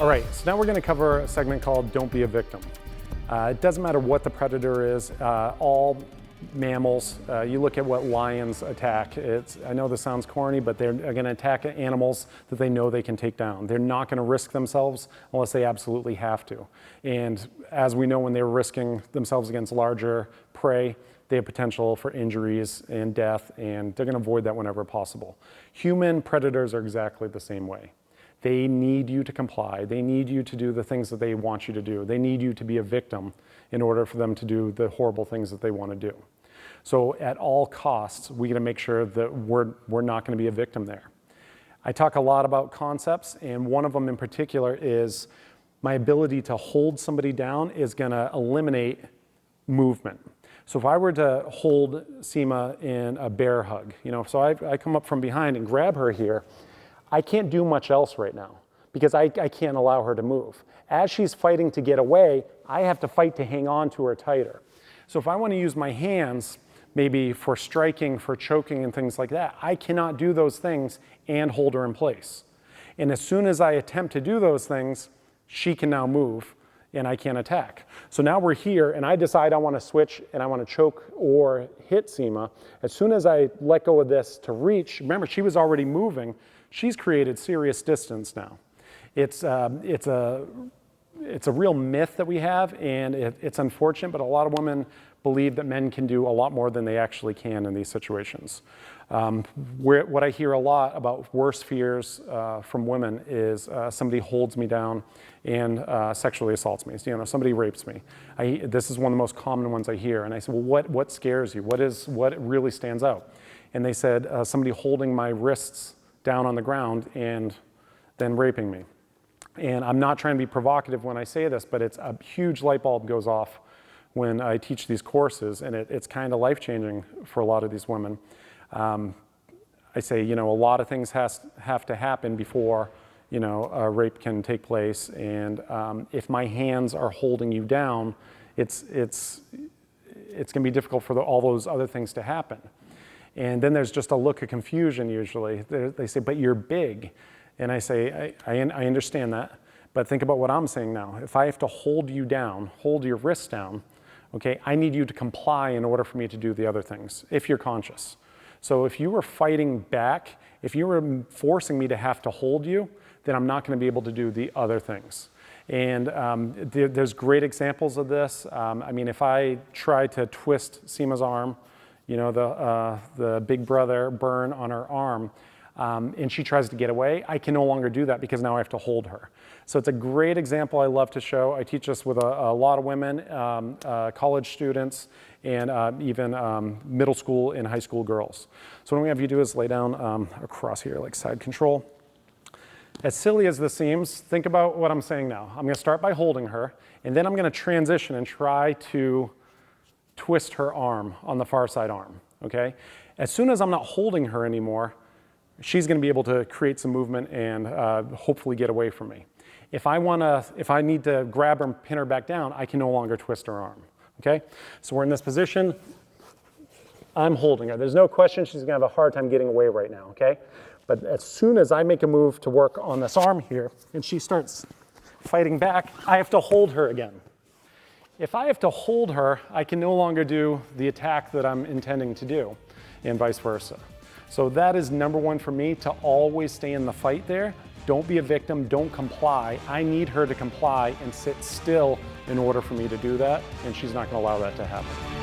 right, so now we're going to cover a segment called Don't Be a Victim. It doesn't matter what the predator is, all mammals, you look at what lions attack. I know this sounds corny, but they're going to attack animals that they know they can take down. They're not going to risk themselves unless they absolutely have to. And as we know, when they're risking themselves against larger prey, they have potential for injuries and death, and they're going to avoid that whenever possible. Human predators are exactly the same way. They need you to comply. They need you to do the things that they want you to do. They need you to be a victim in order for them to do the horrible things that they want to do. So at all costs, we got to make sure that we're not going to be a victim there. I talk a lot about concepts, and one of them in particular is my ability to hold somebody down is going to eliminate movement. So if I were to hold Seema in a bear hug, so I come up from behind and grab her here, I can't do much else right now because I can't allow her to move. As she's fighting to get away, I have to fight to hang on to her tighter. So if I want to use my hands, maybe for striking, for choking and things like that, I cannot do those things and hold her in place. And as soon as I attempt to do those things, she can now move and I can't attack. So now we're here and I decide I want to switch and I want to choke or hit Seema. As soon as I let go of this to reach, remember she was already moving, she's created serious distance now. It's a real myth that we have, and it's unfortunate, but a lot of women believe that men can do a lot more than they actually can in these situations. What I hear a lot about worst fears from women is somebody holds me down and sexually assaults me. So, somebody rapes me. This is one of the most common ones I hear, and I say, well, what scares you? What really stands out? And they said, somebody holding my wrists down on the ground and then raping me. And I'm not trying to be provocative when I say this, but it's a huge light bulb goes off when I teach these courses, and it's kind of life-changing for a lot of these women. I say, a lot of things have to happen before, a rape can take place, and if my hands are holding you down, it's going to be difficult for all those other things to happen. And then there's just a look of confusion usually. They say, but you're big. And I say, I understand that, but think about what I'm saying now. If I have to hold you down, hold your wrists down, okay, I need you to comply in order for me to do the other things, if you're conscious. So if you were fighting back, if you were forcing me to have to hold you, then I'm not going to be able to do the other things. And there's great examples of this. If I try to twist Seema's arm, the big brother burn on her arm, and she tries to get away, I can no longer do that because now I have to hold her. So it's a great example I love to show. I teach this with a lot of women, college students, and even middle school and high school girls. So what I'm going to have you do is lay down across here, like side control. As silly as this seems, think about what I'm saying now. I'm going to start by holding her, and then I'm going to transition and try to twist her arm on the far side arm, okay? As soon as I'm not holding her anymore, she's going to be able to create some movement and hopefully get away from me. If I need to grab her and pin her back down, I can no longer twist her arm, okay? So we're in this position. I'm holding her. There's no question she's going to have a hard time getting away right now, okay? But as soon as I make a move to work on this arm here and she starts fighting back, I have to hold her again. If I have to hold her, I can no longer do the attack that I'm intending to do, and vice versa. So that is number one for me, to always stay in the fight there. Don't be a victim, don't comply. I need her to comply and sit still in order for me to do that, and she's not going to allow that to happen.